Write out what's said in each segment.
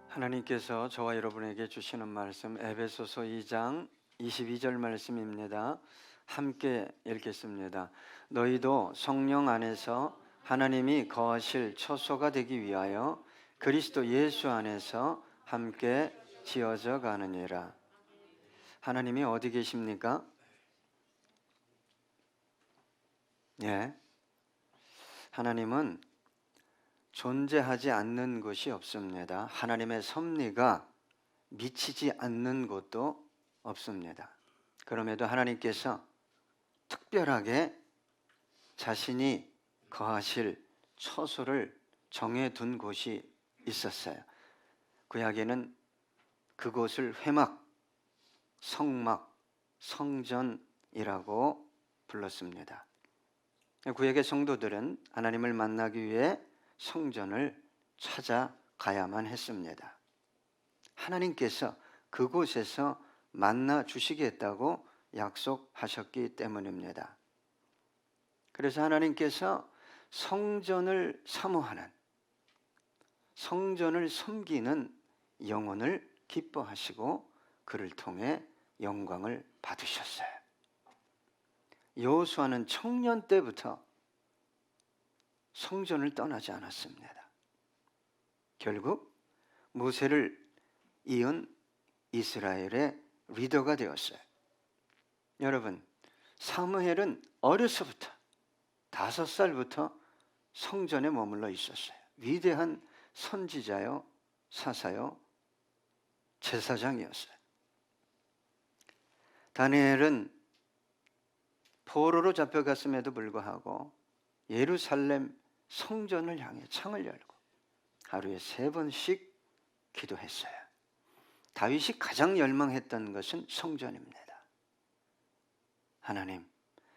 하나님께서 저와 여러분에게 주시는 말씀 에베소서 2장 22절 말씀입니다. 함께 읽겠습니다. 너희도 성령 안에서 하나님이 거하실 처소가 되기 위하여 그리스도 예수 안에서 함께 지어져 가느니라. 하나님이 어디 계십니까? 예. 하나님은 존재하지 않는 곳이 없습니다. 하나님의 섭리가 미치지 않는 곳도 없습니다. 그럼에도 하나님께서 특별하게 자신이 거하실 처소를 정해둔 곳이 있었어요. 구약에는 그곳을 회막, 성막, 성전이라고 불렀습니다. 구약의 성도들은 하나님을 만나기 위해 성전을 찾아가야만 했습니다. 하나님께서 그곳에서 만나 주시겠다고 약속하셨기 때문입니다. 그래서 하나님께서 성전을 사모하는, 성전을 섬기는 영혼을 기뻐하시고 그를 통해 영광을 받으셨어요. 여호수아는 청년 때부터 성전을 떠나지 않았습니다. 결국 모세를 이은 이스라엘의 리더가 되었어요. 여러분, 사무엘은 어려서부터 5살부터 성전에 머물러 있었어요. 위대한 선지자요, 사사요, 제사장이었어요. 다니엘은 포로로 잡혀갔음에도 불구하고 예루살렘 성전을 향해 창을 열고 하루에 3번씩 기도했어요. 다윗이 가장 열망했던 것은 성전입니다. 하나님,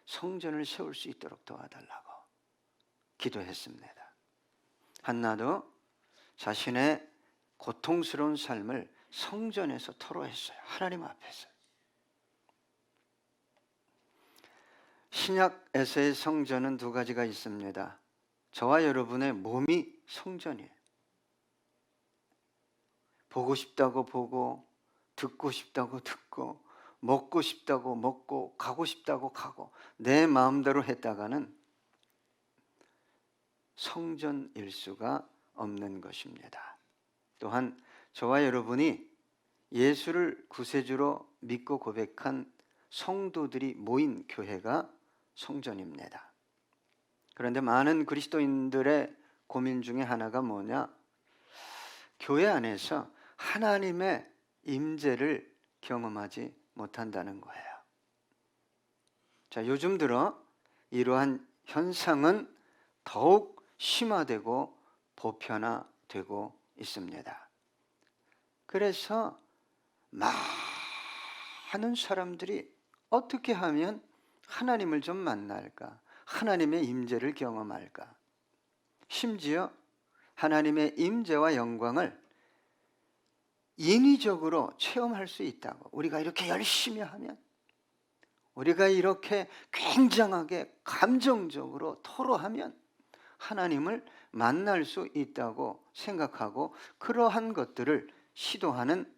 성전을 세울 수 있도록 도와달라고 기도했습니다. 한나도 자신의 고통스러운 삶을 성전에서 토로했어요. 하나님 앞에서. 신약에서의 성전은 2가지가 있습니다. 저와 여러분의 몸이 성전이에요. 보고 싶다고 보고, 듣고 싶다고 듣고, 먹고 싶다고 먹고, 가고 싶다고 가고, 내 마음대로 했다가는 성전일 수가 없는 것입니다. 또한 저와 여러분이 예수를 구세주로 믿고 고백한 성도들이 모인 교회가 성전입니다. 그런데 많은 그리스도인들의 고민 중에 하나가 뭐냐? 교회 안에서 하나님의 임재를 경험하지 못한다는 거예요. 자, 요즘 들어 이러한 현상은 더욱 심화되고 보편화되고 있습니다. 그래서 많은 사람들이 어떻게 하면 하나님을 좀 만날까? 하나님의 임재를 경험할까? 심지어 하나님의 임재와 영광을 인위적으로 체험할 수 있다고. 우리가 이렇게 열심히 하면, 우리가 이렇게 굉장하게 감정적으로 토로하면 하나님을 만날 수 있다고 생각하고 그러한 것들을 시도하는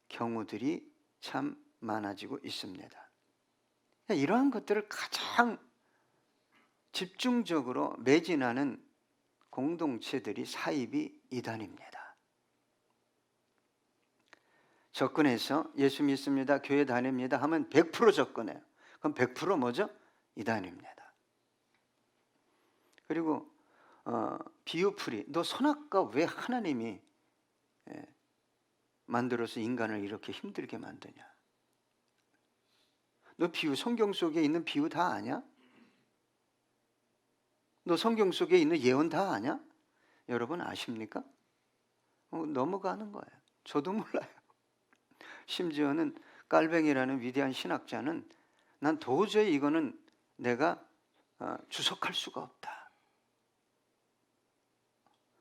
경우들이 참 많아지고 있습니다. 이러한 것들을 가장 집중적으로 매진하는 공동체들이 사이비 이단입니다. 접근해서 예수 믿습니다, 교회 다닙니다 하면 100% 접근해요. 그럼 100% 뭐죠? 이단입니다. 그리고 비유풀이, 너 선악과 왜 하나님이 만들어서 인간을 이렇게 힘들게 만드냐? 너 비유, 성경 속에 있는 비유 다 아냐? 너 성경 속에 있는 예언 다 아냐? 여러분 아십니까? 넘어가는 거예요. 저도 몰라요. 심지어는 깔뱅이라는 위대한 신학자는 난 도저히 이거는 내가 주석할 수가 없다.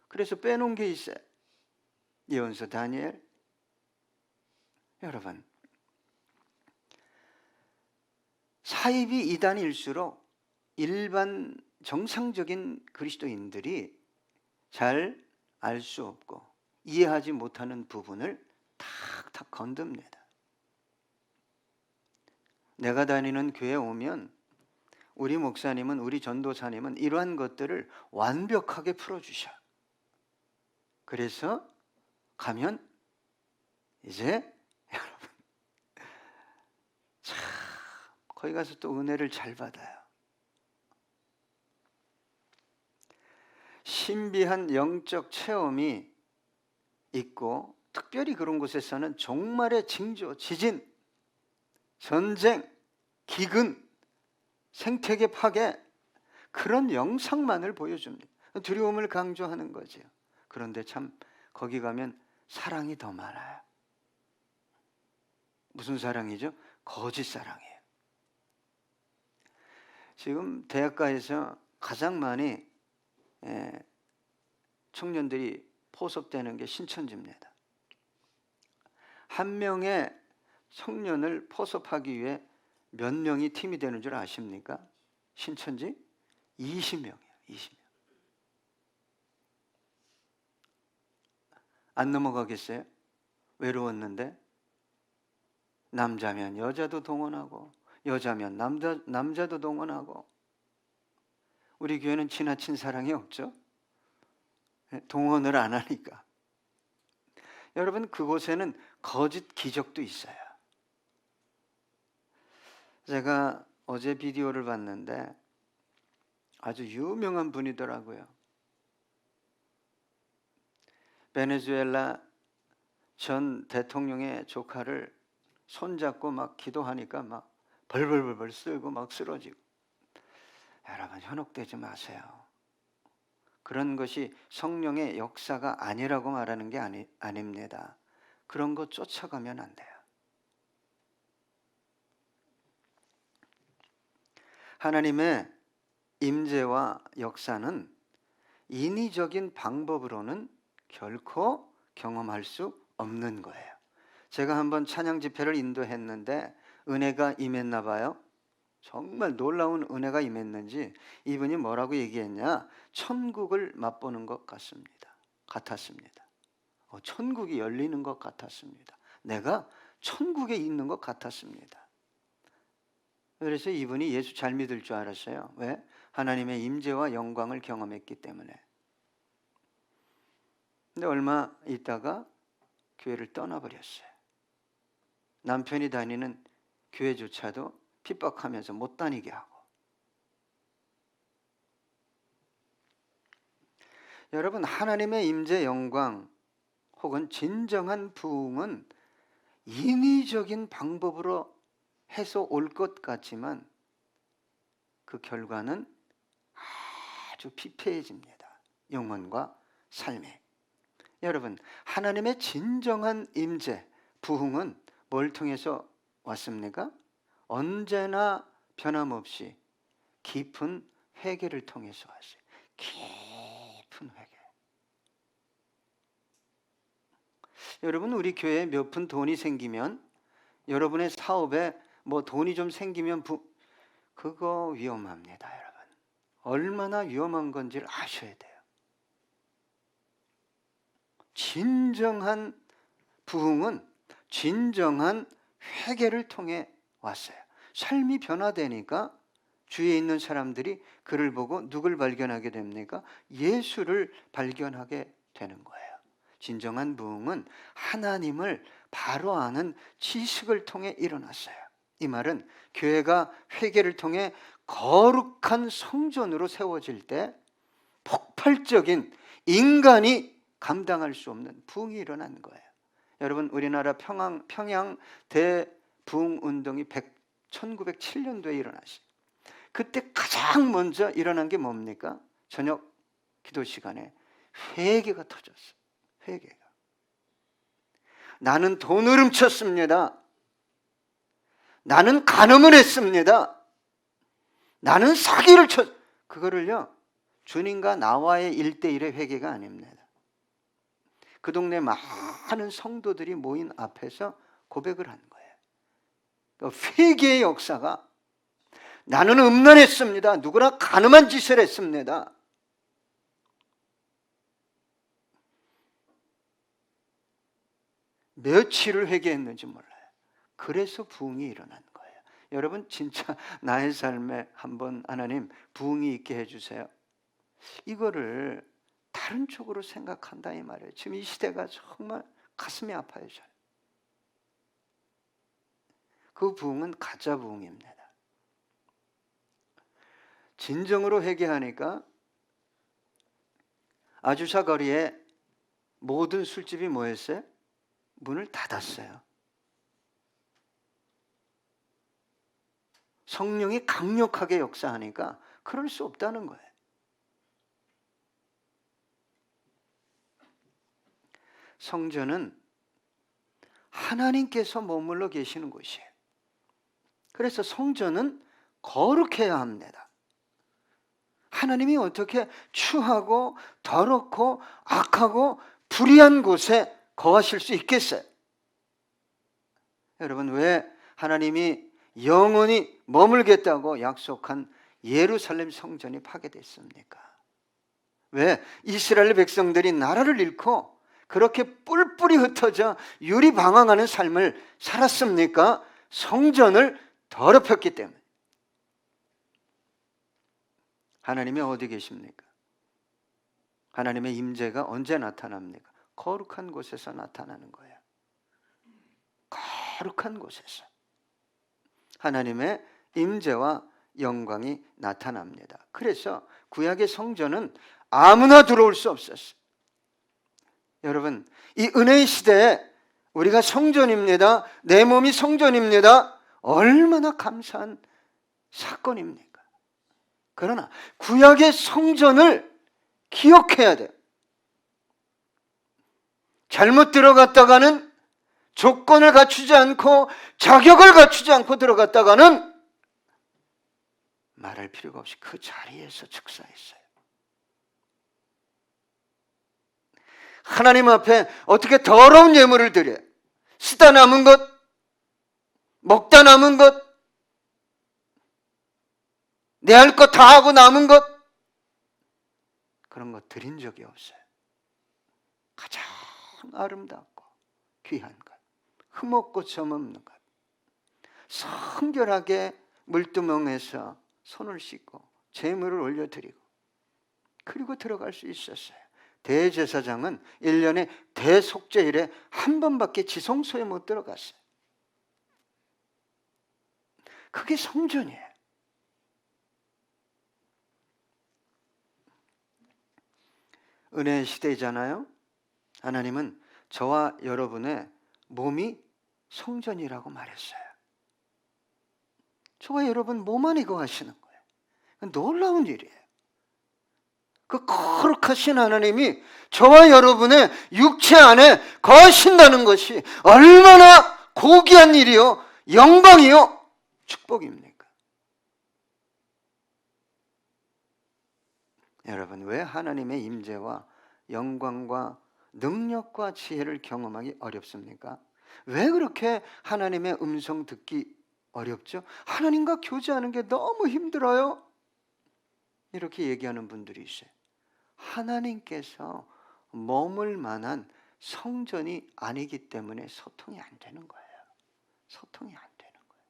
그래서 빼놓은 게 있어요. 예언서 다니엘. 여러분, 사이비 이단일수록 일반 정상적인 그리스도인들이 잘 알 수 없고 이해하지 못하는 부분을 탁탁 건듭니다. 내가 다니는 교회에 오면 우리 목사님은, 우리 전도사님은 이러한 것들을 완벽하게 풀어주셔. 그래서 가면 이제 여러분 참 거기 가서 또 은혜를 잘 받아요. 신비한 영적 체험이 있고, 특별히 그런 곳에서는 종말의 징조, 지진, 전쟁, 기근, 생태계 파괴, 그런 영상만을 보여줍니다. 두려움을 강조하는 거죠. 그런데 참 거기 가면 사랑이 더 많아요. 무슨 사랑이죠? 거짓 사랑이에요. 지금 대학가에서 가장 많이 청년들이 포섭되는 게 신천지입니다. 한 명의 청년을 포섭하기 위해 몇 명이 팀이 되는 줄 아십니까? 신천지 20명이에요. 20명. 안 넘어가겠어요? 외로웠는데 남자면 여자도 동원하고, 여자면 남자도 동원하고. 우리 교회는 지나친 사랑이 없죠? 동원을 안 하니까. 여러분, 그곳에는 거짓 기적도 있어요. 제가 어제 비디오를 봤는데 아주 유명한 분이더라고요. 베네수엘라 전 대통령의 조카를 손잡고 막 기도하니까 막 벌벌벌 쓰고 막 쓰러지고. 여러분, 현혹되지 마세요. 그런 것이 성령의 역사가 아니라고 말하는 게 아닙니다. 그런 거 쫓아가면 안 돼요. 하나님의 임재와 역사는 인위적인 방법으로는 결코 경험할 수 없는 거예요. 제가 한번 찬양 집회를 인도했는데 은혜가 임했나 봐요. 정말 놀라운 은혜가 임했는지 이분이 뭐라고 얘기했냐? 천국을 맛보는 것 같았습니다. 천국이 열리는 것 같았습니다. 내가 천국에 있는 것 같았습니다. 그래서 이분이 예수 잘 믿을 줄 알았어요. 왜? 하나님의 임재와 영광을 경험했기 때문에. 근데 얼마 있다가 교회를 떠나버렸어요. 남편이 다니는 교회조차도 핍박하면서 못 다니게 하고. 여러분, 하나님의 임재, 영광 혹은 진정한 부흥은 인위적인 방법으로 해서 올 것 같지만 그 결과는 아주 피폐해집니다. 영혼과 삶에. 여러분, 하나님의 진정한 임재, 부흥은 뭘 통해서 왔습니까? 언제나 변함없이 깊은 회개를 통해서 왔어요. 깊은 회개. 여러분, 우리 교회에 몇 푼 돈이 생기면, 여러분의 사업에 뭐 돈이 좀 생기면 그거 위험합니다, 여러분. 얼마나 위험한 건지를 아셔야 돼요. 진정한 부흥은 진정한 회개를 통해 왔어요. 삶이 변화되니까 주위에 있는 사람들이 그를 보고 누굴 발견하게 됩니까? 예수를 발견하게 되는 거예요. 진정한 부흥은 하나님을 바로 아는 지식을 통해 일어났어요. 이 말은 교회가 회개를 통해 거룩한 성전으로 세워질 때 폭발적인 인간이 감당할 수 없는 부흥이 일어난 거예요. 여러분, 우리나라 평양 대부흥운동이 1907년도에 일어났어요. 그때 가장 먼저 일어난 게 뭡니까? 저녁 기도 시간에 회개가 터졌어요. 회개가. 나는 돈을 훔쳤습니다. 나는 간음을 했습니다. 나는 사기를 그거를요, 주님과 나와의 1대1의 회개가 아닙니다. 그 동네 많은 성도들이 모인 앞에서 고백을 하는 거예요. 그러니까 회개의 역사가, 나는 음란했습니다. 누구나 간음한 짓을 했습니다. 며칠을 회개했는지 몰라요. 그래서 부흥이 일어난 거예요. 여러분 진짜 나의 삶에 한번 하나님 부흥이 있게 해주세요. 이거를 다른 쪽으로 생각한다 이 말이에요. 지금 이 시대가 정말 가슴이 아파요. 그 부흥은 가짜 부흥입니다. 진정으로 회개하니까 아주사 거리에 모든 술집이 뭐 했어요? 문을 닫았어요. 성령이 강력하게 역사하니까 그럴 수 없다는 거예요. 성전은 하나님께서 머물러 계시는 곳이에요. 그래서 성전은 거룩해야 합니다. 하나님이 어떻게 추하고 더럽고 악하고 불의한 곳에 거하실 수 있겠어요? 여러분, 왜 하나님이 영원히 머물겠다고 약속한 예루살렘 성전이 파괴됐습니까? 왜 이스라엘 백성들이 나라를 잃고 그렇게 뿔뿔이 흩어져 유리방황하는 삶을 살았습니까? 성전을 더럽혔기 때문에. 하나님이 어디 계십니까? 하나님의 임재가 언제 나타납니까? 거룩한 곳에서 나타나는 거예요. 거룩한 곳에서 하나님의 임재와 영광이 나타납니다. 그래서 구약의 성전은 아무나 들어올 수 없었어요. 여러분, 이 은혜의 시대에 우리가 성전입니다. 내 몸이 성전입니다. 얼마나 감사한 사건입니까? 그러나 구약의 성전을 기억해야 돼요. 잘못 들어갔다가는 조건을 갖추지 않고 자격을 갖추지 않고 들어갔다가는 말할 필요가 없이 그 자리에서 즉사했어요. 하나님 앞에 어떻게 더러운 예물을 드려요? 쓰다 남은 것, 먹다 남은 것, 내 할 것 다 하고 남은 것, 그런 거 드린 적이 없어요. 가장 아름답고 귀한 것, 흠없고 점없는 것, 성결하게 물두멍에서 손을 씻고 제물을 올려드리고 그리고 들어갈 수 있었어요. 대제사장은 1년에 대속죄일에 한 번밖에 지성소에 못 들어갔어요. 그게 성전이에요. 은혜의 시대잖아요. 하나님은 저와 여러분의 몸이 성전이라고 말했어요. 저와 여러분 몸 안에 거하시는 거예요. 놀라운 일이에요. 그 거룩하신 하나님이 저와 여러분의 육체 안에 거하신다는 것이 얼마나 고귀한 일이요, 영광이요, 축복입니까? 여러분, 왜 하나님의 임재와 영광과 능력과 지혜를 경험하기 어렵습니까? 왜 그렇게 하나님의 음성 듣기 어렵죠? 하나님과 교제하는 게 너무 힘들어요. 이렇게 얘기하는 분들이 있어요. 하나님께서 머물 만한 성전이 아니기 때문에 소통이 안 되는 거예요. 소통이 안 되는 거예요.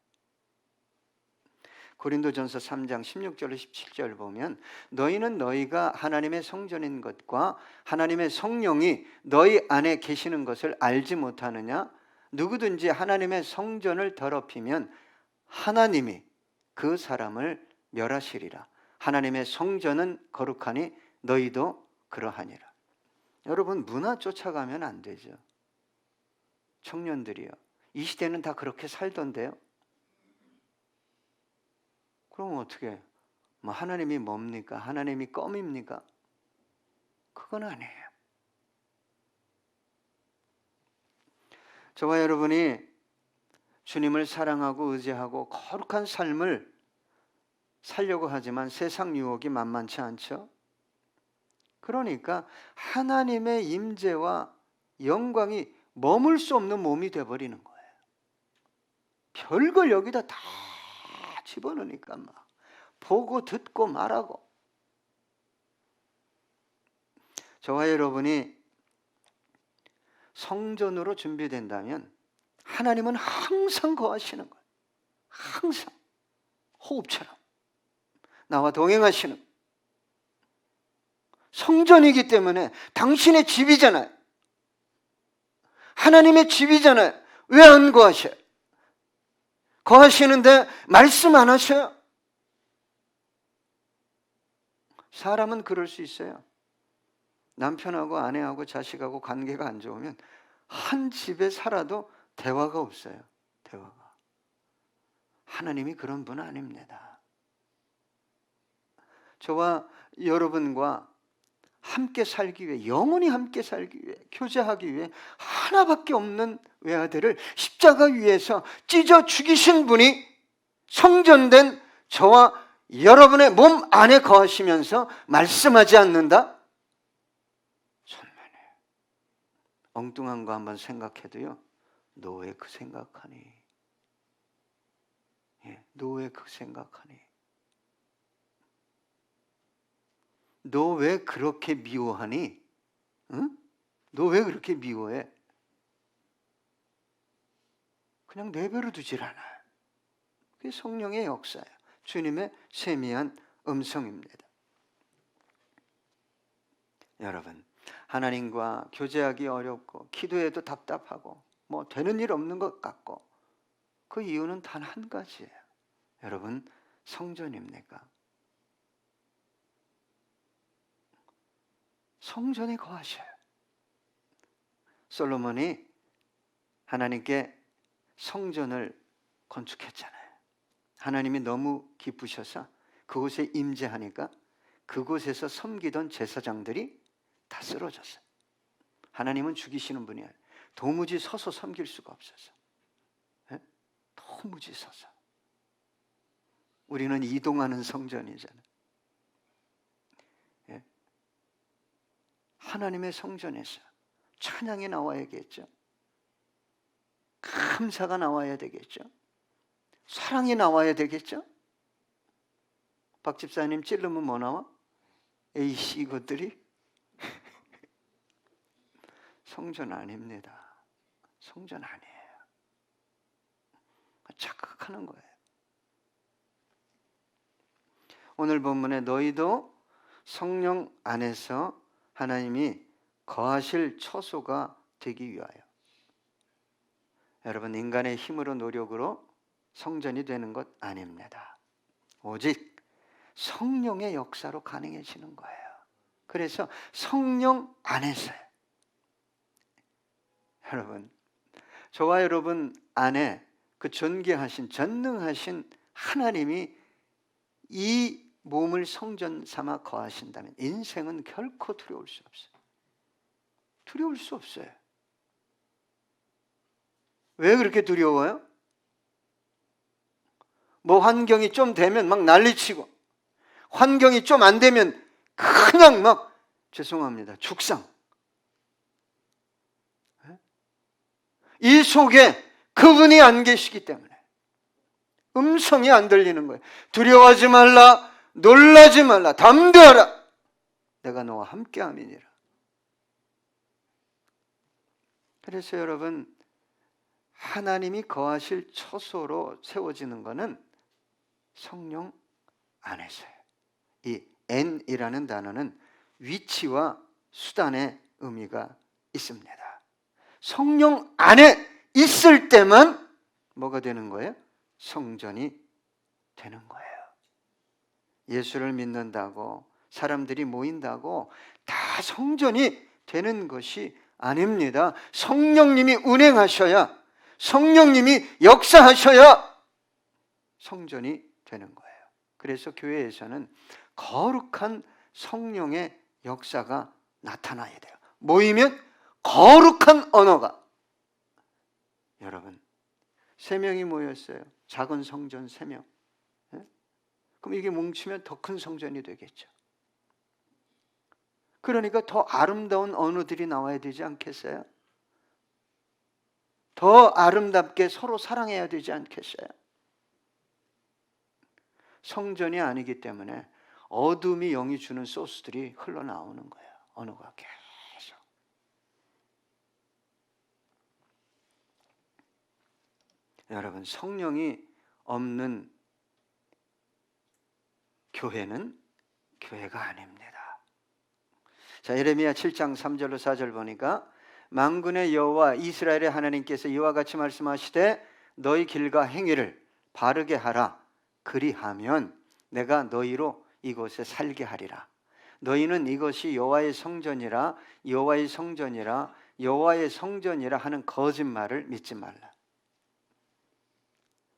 고린도전서 3장 16절로 17절 보면 너희는 너희가 하나님의 성전인 것과 하나님의 성령이 너희 안에 계시는 것을 알지 못하느냐? 누구든지 하나님의 성전을 더럽히면 하나님이 그 사람을 멸하시리라. 하나님의 성전은 거룩하니 너희도 그러하니라. 여러분, 문화 쫓아가면 안 되죠. 청년들이요, 이 시대는 다 그렇게 살던데요. 그럼 어떻게 뭐 하나님이 뭡니까? 하나님이 껌입니까? 그건 아니에요. 저와 여러분이 주님을 사랑하고 의지하고 거룩한 삶을 살려고 하지만 세상 유혹이 만만치 않죠. 그러니까 하나님의 임재와 영광이 머물 수 없는 몸이 되어버리는 거예요. 별걸 여기다 다 집어넣으니까 막 보고 듣고 말하고. 저와 여러분이 성전으로 준비된다면 하나님은 항상 거하시는 거예요. 항상 호흡처럼 나와 동행하시는, 성전이기 때문에 당신의 집이잖아요. 하나님의 집이잖아요. 왜 안 거하셔요? 거하시는데 말씀 안 하셔요? 사람은 그럴 수 있어요. 남편하고 아내하고 자식하고 관계가 안 좋으면 한 집에 살아도 대화가 없어요. 대화가. 하나님이 그런 분 아닙니다. 저와 여러분과 함께 살기 위해, 영원히 함께 살기 위해, 교제하기 위해 하나밖에 없는 외아들을 십자가 위에서 찢어 죽이신 분이 성전된 저와 여러분의 몸 안에 거하시면서 말씀하지 않는다? 천만에. 엉뚱한 거 한번 생각해도요, 너 왜 그 생각하니? 너 왜 그 생각하니? 너 왜 그렇게 미워하니? 응? 너 왜 그렇게 미워해? 그냥 내버려 두질 않아요. 그게 성령의 역사예요. 주님의 세미한 음성입니다. 여러분, 하나님과 교제하기 어렵고 기도해도 답답하고 뭐 되는 일 없는 것 같고, 그 이유는 단 한 가지예요. 여러분, 성전입니까? 성전에 거하셔요. 솔로몬이 하나님께 성전을 건축했잖아요. 하나님이 너무 기쁘셔서 그곳에 임재하니까 그곳에서 섬기던 제사장들이 다 쓰러졌어요. 하나님은 죽이시는 분이 아니에요. 도무지 서서 섬길 수가 없어서. 도무지 서서. 우리는 이동하는 성전이잖아요. 하나님의 성전에서 찬양이 나와야겠죠. 감사가 나와야 되겠죠. 사랑이 나와야 되겠죠. 박 집사님 찔르면 뭐 나와? 에이씨, 이것들이 성전 아닙니다. 성전 아니에요. 착각하는 거예요. 오늘 본문에 너희도 성령 안에서 하나님이 거하실 처소가 되기 위하여. 여러분, 인간의 힘으로 노력으로 성전이 되는 것 아닙니다. 오직 성령의 역사로 가능해지는 거예요. 그래서 성령 안에서요. 여러분, 저와 여러분 안에 그 존귀하신, 전능하신 하나님이 이 몸을 성전 삼아 거하신다면 인생은 결코 두려울 수 없어요. 두려울 수 없어요. 왜 그렇게 두려워요? 뭐 환경이 좀 되면 막 난리치고, 환경이 좀 안 되면 그냥 막, 죄송합니다, 죽상. 이 속에 그분이 안 계시기 때문에 음성이 안 들리는 거예요. 두려워하지 말라, 놀라지 말라, 담대하라, 내가 너와 함께함이니라. 그래서 여러분, 하나님이 거하실 처소로 세워지는 것은 성령 안에서요. 이 N이라는 단어는 위치와 수단의 의미가 있습니다. 성령 안에 있을 때만 뭐가 되는 거예요? 성전이 되는 거예요. 예수를 믿는다고, 사람들이 모인다고 다 성전이 되는 것이 아닙니다. 성령님이 운행하셔야, 성령님이 역사하셔야 성전이 되는 거예요. 그래서 교회에서는 거룩한 성령의 역사가 나타나야 돼요. 모이면 거룩한 언어가. 여러분, 3명이 모였어요. 작은 성전 3명. 그럼 이게 뭉치면 더 큰 성전이 되겠죠. 그러니까 더 아름다운 언어들이 나와야 되지 않겠어요? 더 아름답게 서로 사랑해야 되지 않겠어요? 성전이 아니기 때문에 어둠이 영이 주는 소스들이 흘러나오는 거예요. 언어가 계속. 여러분, 성령이 없는 교회는 교회가 아닙니다. 자, 예레미야 7장 3절로 4절 보니까 만군의 여호와 이스라엘의 하나님께서 이와 같이 말씀하시되 너희 길과 행위를 바르게 하라. 그리하면 내가 너희로 이곳에 살게 하리라. 너희는 이것이 여호와의 성전이라 여호와의 성전이라 여호와의 성전이라 하는 거짓말을 믿지 말라.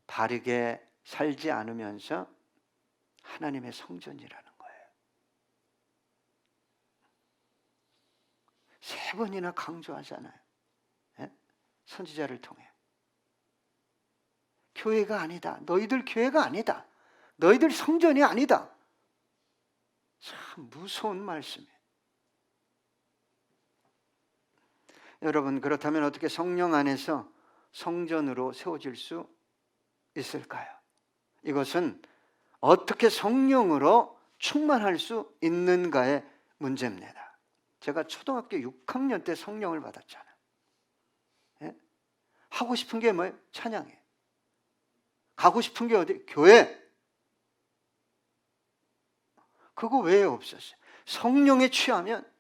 바르게 살지 않으면서 하나님의 성전이라는 거예요. 세 번이나 강조하잖아요. 예? 선지자를 통해. 교회가 아니다. 너희들 교회가 아니다. 너희들 성전이 아니다. 참 무서운 말씀이에요. 여러분, 그렇다면 어떻게 성령 안에서 성전으로 세워질 수 있을까요? 이것은 어떻게 성령으로 충만할 수 있는가의 문제입니다. 제가 초등학교 6학년 때 성령을 받았잖아요. 예? 하고 싶은 게 뭐예요? 찬양이에요. 가고 싶은 게 어디? 교회. 그거 왜 없었어요? 성령에 취하면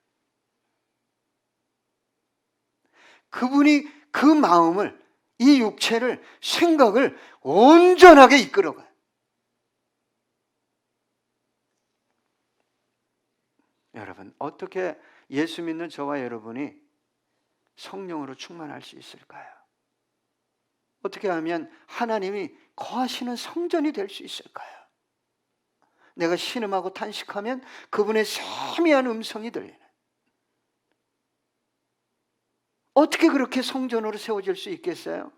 그분이 그 마음을, 이 육체를, 생각을 온전하게 이끌어가요. 여러분, 어떻게 예수 믿는 저와 여러분이 성령으로 충만할 수 있을까요? 어떻게 하면 하나님이 거하시는 성전이 될 수 있을까요? 내가 신음하고 탄식하면 그분의 세미한 음성이 들리는, 어떻게 그렇게 성전으로 세워질 수 있겠어요?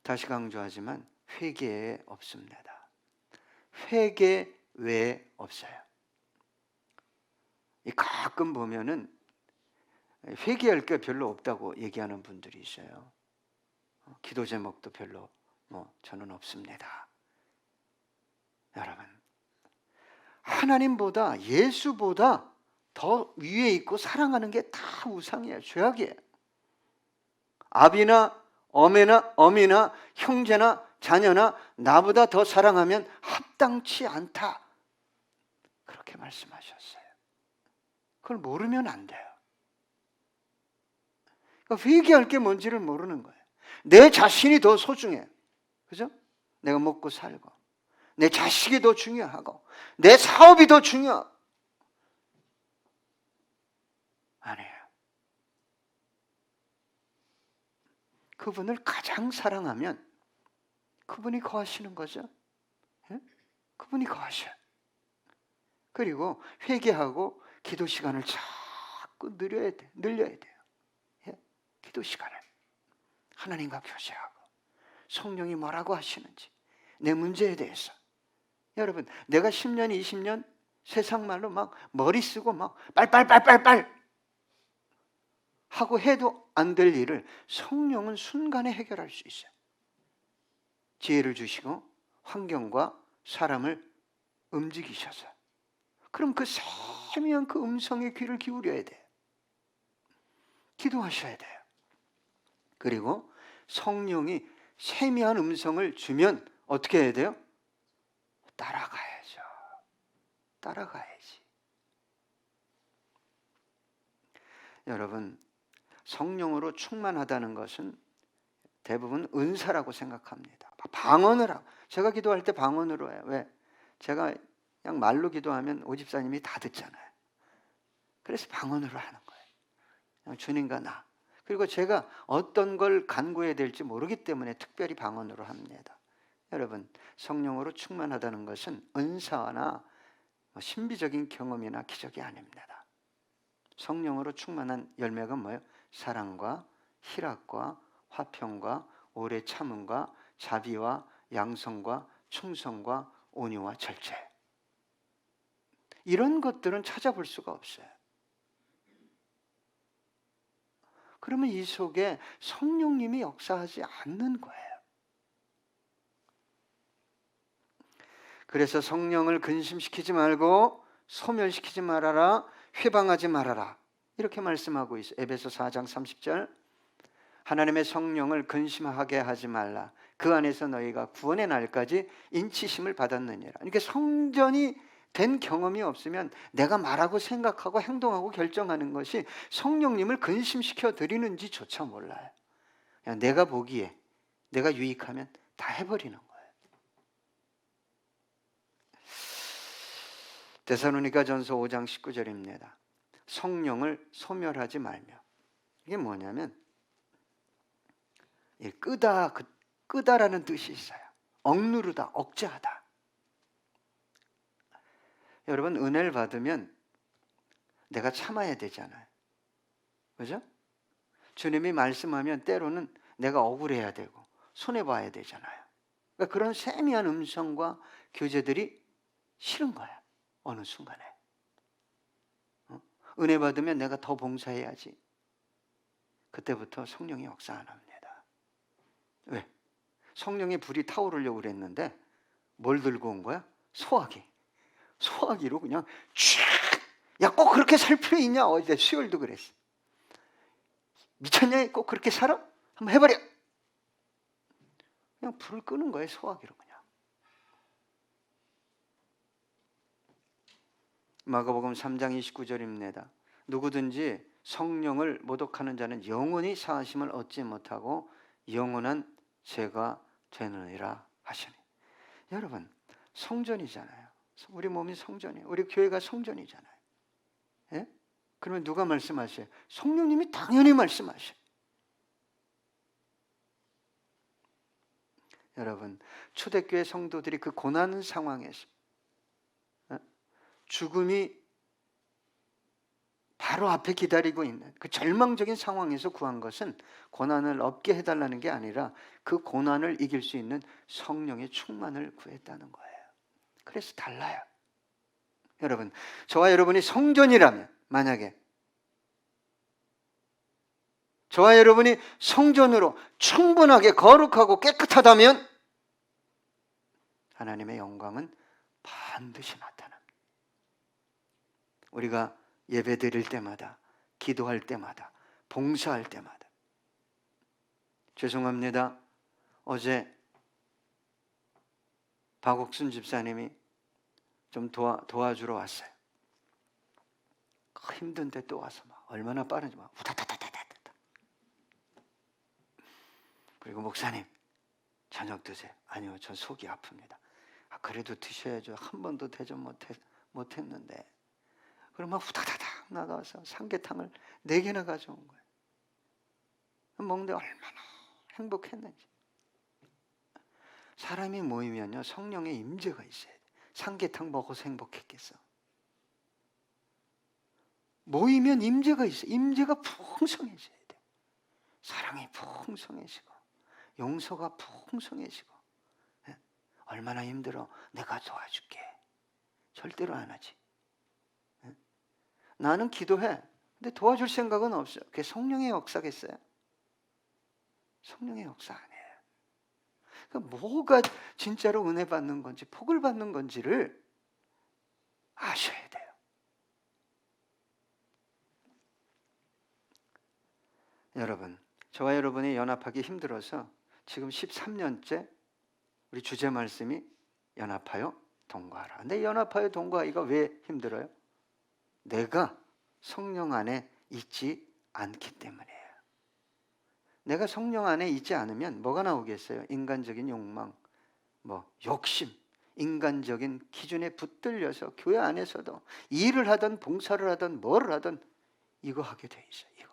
다시 강조하지만 회개에 없습니다. 회개 외에 없어요. 가끔 보면은 회개할 게 별로 없다고 얘기하는 분들이 있어요. 기도 제목도 별로 저는 없습니다. 여러분, 하나님보다, 예수보다 더 위에 있고 사랑하는 게 다 우상이에요. 죄악이에요. 아비나 어미나 형제나 자녀나 나보다 더 사랑하면 합당치 않다. 그렇게 말씀하셨어요. 그걸 모르면 안 돼요. 그러니까 회개할 게 뭔지를 모르는 거예요. 내 자신이 더 소중해. 그죠? 내가 먹고 살고, 내 자식이 더 중요하고, 내 사업이 더 중요하고. 아니에요. 그분을 가장 사랑하면 그분이 거하시는 거죠. 예? 그분이 거하셔요. 그리고 회개하고 기도 시간을 자꾸 늘려야 돼요. 예? 기도 시간을 하나님과 교제하고 성령이 뭐라고 하시는지, 내 문제에 대해서. 여러분, 내가 10년 20년 세상 말로 막 머리 쓰고 막 빨빨 하고 해도 안 될 일을 성령은 순간에 해결할 수 있어요. 지혜를 주시고 환경과 사람을 움직이셔서. 그럼 그 세미한 그 음성에 귀를 기울여야 돼요. 기도하셔야 돼요. 그리고 성령이 세미한 음성을 주면 어떻게 해야 돼요? 따라가야죠. 따라가야지. 여러분, 성령으로 충만하다는 것은 대부분 은사라고 생각합니다. 방언을 하고, 제가 기도할 때 방언으로 해요. 왜? 제가 그냥 말로 기도하면 오집사님이 다 듣잖아요. 그래서 방언으로 하는 거예요. 그냥 주님과 나. 그리고 제가 어떤 걸 간구해야 될지 모르기 때문에 특별히 방언으로 합니다. 여러분, 성령으로 충만하다는 것은 은사나 신비적인 경험이나 기적이 아닙니다. 성령으로 충만한 열매가 뭐예요? 사랑과 희락과 화평과 오래 참음과 자비와 양성과 충성과 온유와 절제. 이런 것들은 찾아볼 수가 없어요. 그러면 이 속에 성령님이 역사하지 않는 거예요. 그래서 성령을 근심시키지 말고 소멸시키지 말아라, 회방하지 말아라, 이렇게 말씀하고 있어요. 에베소 4장 30절. 하나님의 성령을 근심하게 하지 말라. 그 안에서 너희가 구원의 날까지 인치심을 받았느니라. 그러니까 성전이 된 경험이 없으면 내가 말하고 생각하고 행동하고 결정하는 것이 성령님을 근심시켜 드리는지조차 몰라요. 그냥 내가 보기에 내가 유익하면 다 해버리는 거예요. 데살로니가전서 5장 19절입니다. 성령을 소멸하지 말며. 이게 뭐냐면 끄다라는 뜻이 있어요. 억누르다, 억제하다. 여러분, 은혜를 받으면 내가 참아야 되잖아요. 그죠? 주님이 말씀하면 때로는 내가 억울해야 되고 손해봐야 되잖아요. 그러니까 그런 세미한 음성과 교제들이 싫은 거야. 어느 순간에. 은혜 받으면 내가 더 봉사해야지. 그때부터 성령이 역사 안 합니다. 왜? 성령의 불이 타오르려고 그랬는데 뭘 들고 온 거야? 소화기. 소화기로 그냥 쫙! 야, 꼭 그렇게 살 필요 있냐? 어제 수요일도 그랬어. 미쳤냐? 꼭 그렇게 살아? 한번 해버려. 그냥 불을 끄는 거예요. 소화기로 그냥. 마가복음 3장 29절입니다. 누구든지 성령을 모독하는 자는 영원히 사하심을 얻지 못하고 영원한 죄가 되느니라 하시니. 여러분, 성전이잖아요. 우리 몸이 성전이에요. 우리 교회가 성전이잖아요. 예? 그러면 누가 말씀하셔요? 성령님이 당연히 말씀하셔요. 여러분, 초대교회 성도들이 그 고난 상황에서 죽음이 바로 앞에 기다리고 있는 그 절망적인 상황에서 구한 것은 고난을 없게 해달라는 게 아니라 그 고난을 이길 수 있는 성령의 충만을 구했다는 거예요. 그래서 달라요. 여러분, 저와 여러분이 성전이라면, 만약에 저와 여러분이 성전으로 충분하게 거룩하고 깨끗하다면 하나님의 영광은 반드시 나타납니다. 우리가 예배 드릴 때마다, 기도할 때마다, 봉사할 때마다. 죄송합니다. 어제 박옥순 집사님이 좀 도와주러 왔어요. 힘든데 또 와서 막 얼마나 빠른지 막 우다다다다다다. 그리고 목사님, 저녁 드세요. 아니요, 저 속이 아픕니다. 그래도 드셔야죠. 한 번도 대접 못했는데. 그럼 막 후다다닥 나가서 삼계탕을 4개나 가져온 거예요. 먹는데 얼마나 행복했는지. 사람이 모이면요, 성령의 임재가 있어야 돼. 삼계탕 먹어서 행복했겠어. 모이면 임재가 있어. 임재가 풍성해져야 돼. 사랑이 풍성해지고 용서가 풍성해지고. 얼마나 힘들어. 내가 도와줄게. 절대로 안 하지. 나는 기도해. 근데 도와줄 생각은 없어요. 그게 성령의 역사겠어요? 성령의 역사 아니에요. 그러니까 뭐가 진짜로 은혜 받는 건지, 복을 받는 건지를 아셔야 돼요. 여러분, 저와 여러분이 연합하기 힘들어서 지금 13년째 우리 주제 말씀이 연합하여 동거하라. 근데 연합하여 동거하기가 왜 힘들어요? 내가 성령 안에 있지 않기 때문이에요. 내가 성령 안에 있지 않으면 뭐가 나오겠어요? 인간적인 욕망, 욕심, 인간적인 기준에 붙들려서 교회 안에서도 일을 하든 봉사를 하든 뭐를 하든 이거 하게 돼 있어요. 이거.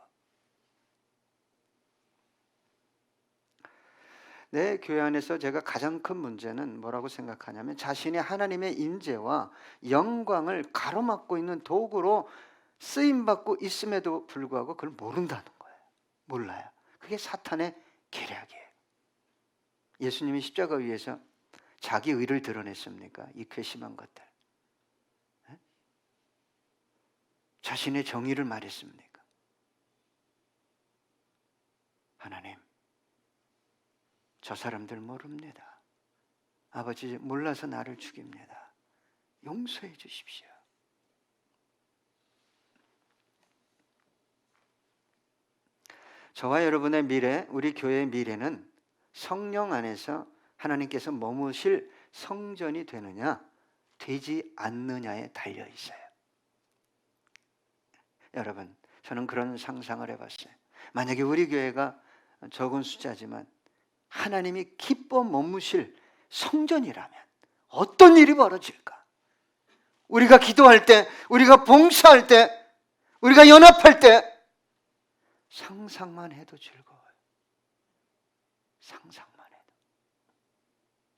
내 교회 안에서 제가 가장 큰 문제는 뭐라고 생각하냐면 자신이 하나님의 인재와 영광을 가로막고 있는 도구로 쓰임받고 있음에도 불구하고 그걸 모른다는 거예요. 몰라요. 그게 사탄의 계략이에요. 예수님이 십자가 위에서 자기 의를 드러냈습니까? 이 괘씸한 것들. 자신의 정의를 말했습니까? 하나님, 저 사람들 모릅니다. 아버지, 몰라서 나를 죽입니다. 용서해 주십시오. 저와 여러분의 미래, 우리 교회의 미래는 성령 안에서 하나님께서 머무실 성전이 되느냐 되지 않느냐에 달려 있어요. 여러분, 저는 그런 상상을 해봤어요. 만약에 우리 교회가 적은 숫자지만 하나님이 기뻐 머무실 성전이라면 어떤 일이 벌어질까? 우리가 기도할 때, 우리가 봉사할 때, 우리가 연합할 때 상상만 해도 즐거워요. 상상만 해도.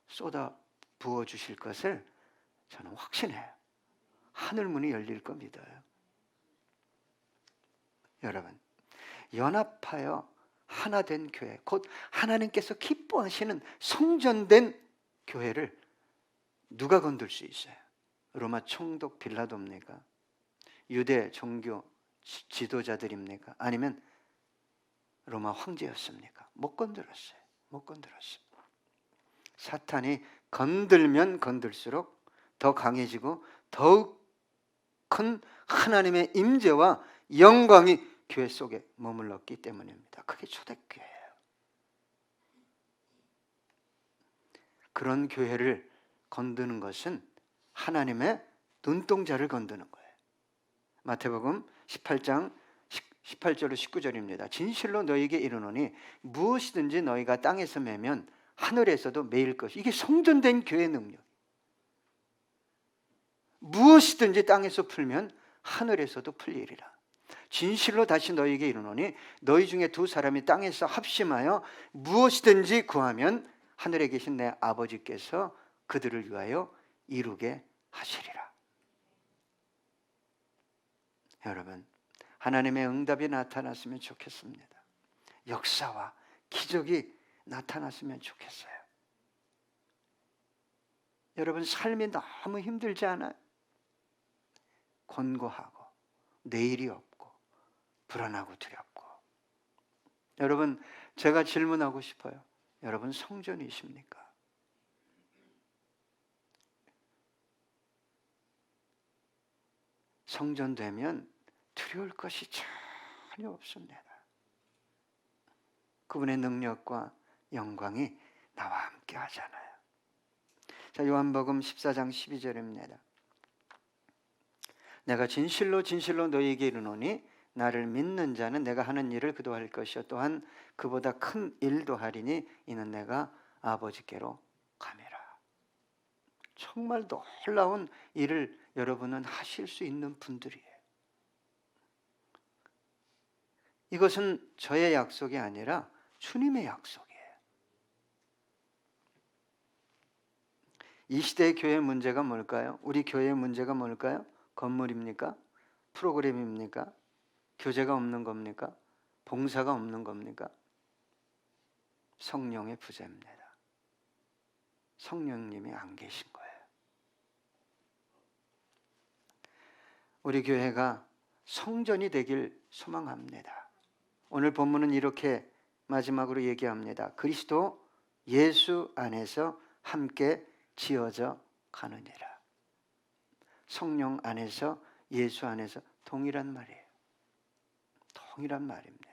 쏟아 부어주실 것을 저는 확신해요. 하늘문이 열릴 거 믿어요. 여러분, 연합하여 하나 된 교회, 곧 하나님께서 기뻐하시는 성전된 교회를 누가 건들 수 있어요? 로마 총독 빌라도입니까? 유대 종교 지도자들입니까? 아니면 로마 황제였습니까? 못 건드렸어요. 못 건드렸어요. 사탄이 건들면 건들수록 더 강해지고 더욱 큰 하나님의 임재와 영광이 교회 속에 머물렀기 때문입니다. 그게 초대교회예요. 그런 교회를 건드는 것은 하나님의 눈동자를 건드는 거예요. 마태복음 18장 18절로 19절입니다. 진실로 너희에게 이르노니 무엇이든지 너희가 땅에서 매면 하늘에서도 매일 것이. 이게 성전된 교회의 능력. 무엇이든지 땅에서 풀면 하늘에서도 풀리리라. 진실로 다시 너희에게 이르노니 너희 중에 두 사람이 땅에서 합심하여 무엇이든지 구하면 하늘에 계신 내 아버지께서 그들을 위하여 이루게 하시리라. 여러분, 하나님의 응답이 나타났으면 좋겠습니다. 역사와 기적이 나타났으면 좋겠어요. 여러분, 삶이 너무 힘들지 않아요? 곤고하고 내일이 없고 불안하고 두렵고. 여러분, 제가 질문하고 싶어요. 여러분, 성전이십니까? 성전 되면 두려울 것이 전혀 없습니다. 그분의 능력과 영광이 나와 함께 하잖아요. 자, 요한복음 14장 12절입니다. 내가 진실로 진실로 너희에게 이르노니 나를 믿는 자는 내가 하는 일을 그도 할 것이요 또한 그보다 큰 일도 하리니 이는 내가 아버지께로 가미라. 정말 놀라운 일을 여러분은 하실 수 있는 분들이에요. 이것은 저의 약속이 아니라 주님의 약속이에요. 이 시대의 교회의 문제가 뭘까요? 우리 교회의 문제가 뭘까요? 건물입니까? 프로그램입니까? 교제가 없는 겁니까? 봉사가 없는 겁니까? 성령의 부재입니다. 성령님이 안 계신 거예요. 우리 교회가 성전이 되길 소망합니다. 오늘 본문은 이렇게 마지막으로 얘기합니다. 그리스도 예수 안에서 함께 지어져 가느니라. 성령 안에서 예수 안에서 동일한 말이에요. 동일한 말입니다.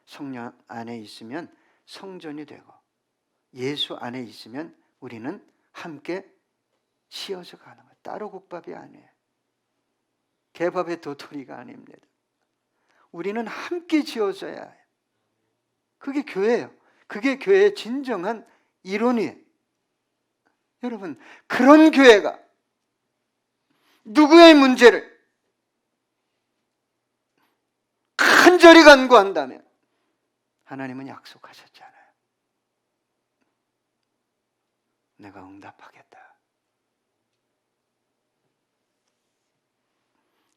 성령 안에 있으면 성전이 되고 예수 안에 있으면 우리는 함께 지어져 가는 거예요. 따로 국밥이 아니에요. 개밥의 도토리가 아닙니다. 우리는 함께 지어져야 해요. 그게 교회예요. 그게 교회의 진정한 이론이에요. 여러분, 그런 교회가 누구의 문제를 간절히 간구한다면 하나님은 약속하셨잖아요. 내가 응답하겠다.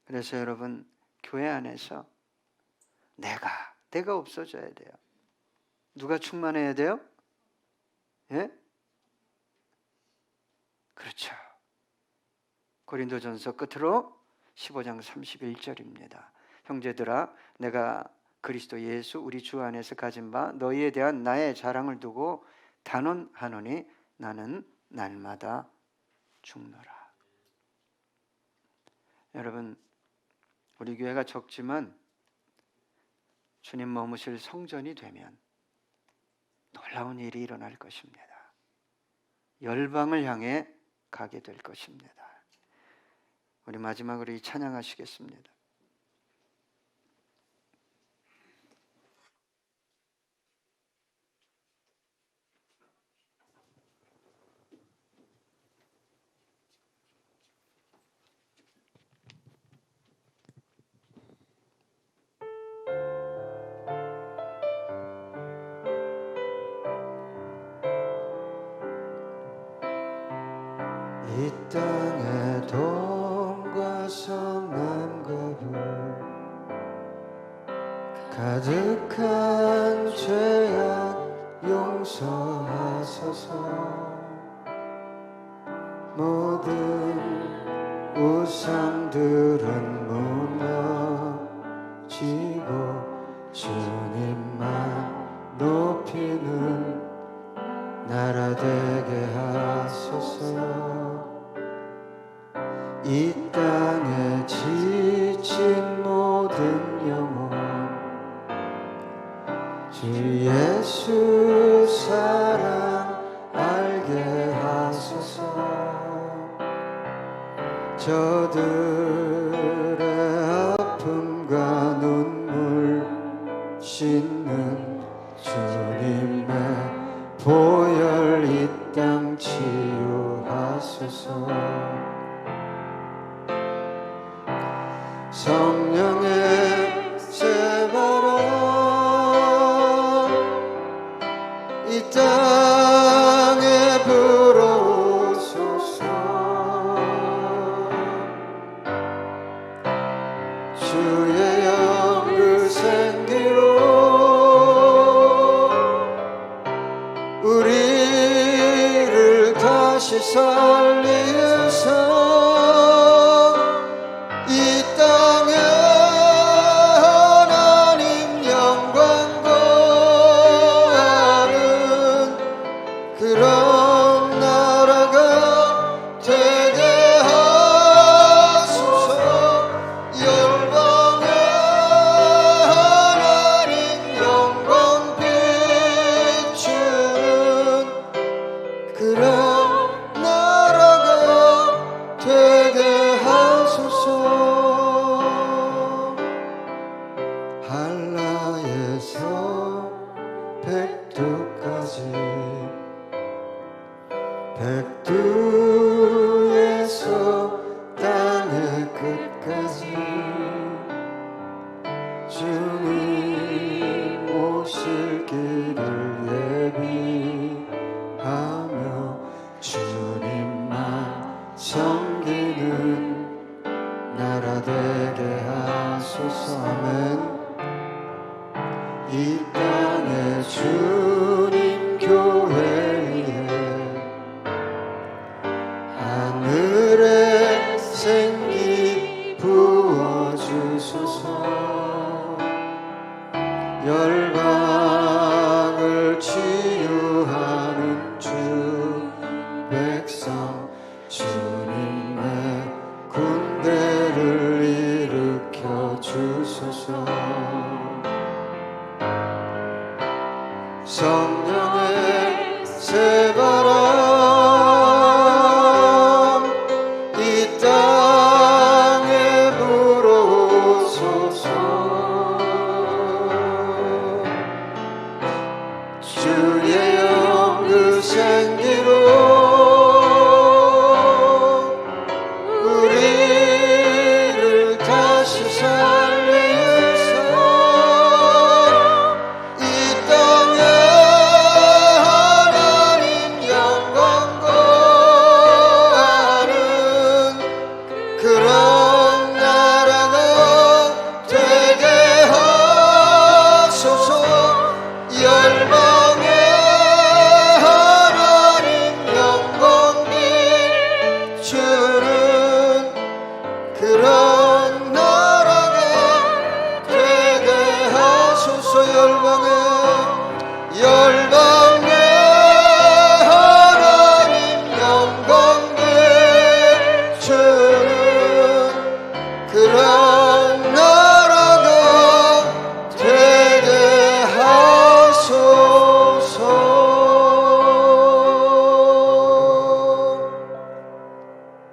그래서 여러분, 교회 안에서 내가 없어져야 돼요. 누가 충만해야 돼요? 예? 그렇죠. 고린도전서 끝으로 15장 31절입니다. 형제들아, 내가 그리스도 예수 우리 주 안에서 가진 바 너희에 대한 나의 자랑을 두고 단언하노니 나는 날마다 죽노라. 여러분, 우리 교회가 적지만 주님 머무실 성전이 되면 놀라운 일이 일어날 것입니다. 열방을 향해 가게 될 것입니다. 우리 마지막으로 이 찬양하시겠습니다. 이 땅의 돈과 성남거부 가득한 죄악 용서하소서. 모든 우상들은 무너지고 주님만 높이는 나라 되게 하소서. 이 땅에 지친 모든 영혼 주 예수 사랑 알게 하소서. 저들의 아픔과 눈물 씻는 주님의 보혈 이 땅 치유하소서. 성령의 새바람 이 땅에 불어오소서. 주의 영을 생기로 우리를 다시 살리소서. 이 땅에 하나님 영광 거하는 그런 나라가 되게 하소서. 열방에 하나님 영광 비추는 그런 나라가 되게 하소서. 한라에서 백두까지 백두에서 땅의 끝까지 주님 오실 길을 예비하며 주님만 섬기는 나라 되게 하소서. 아멘. 이 땅에 주님 교회 위에 하늘에 생기 부어주소서. 열방을 치유하는 주 백성 주님의 군대를 일으켜 주소서. 성령의 새바람 이 땅에 불어오소서. 주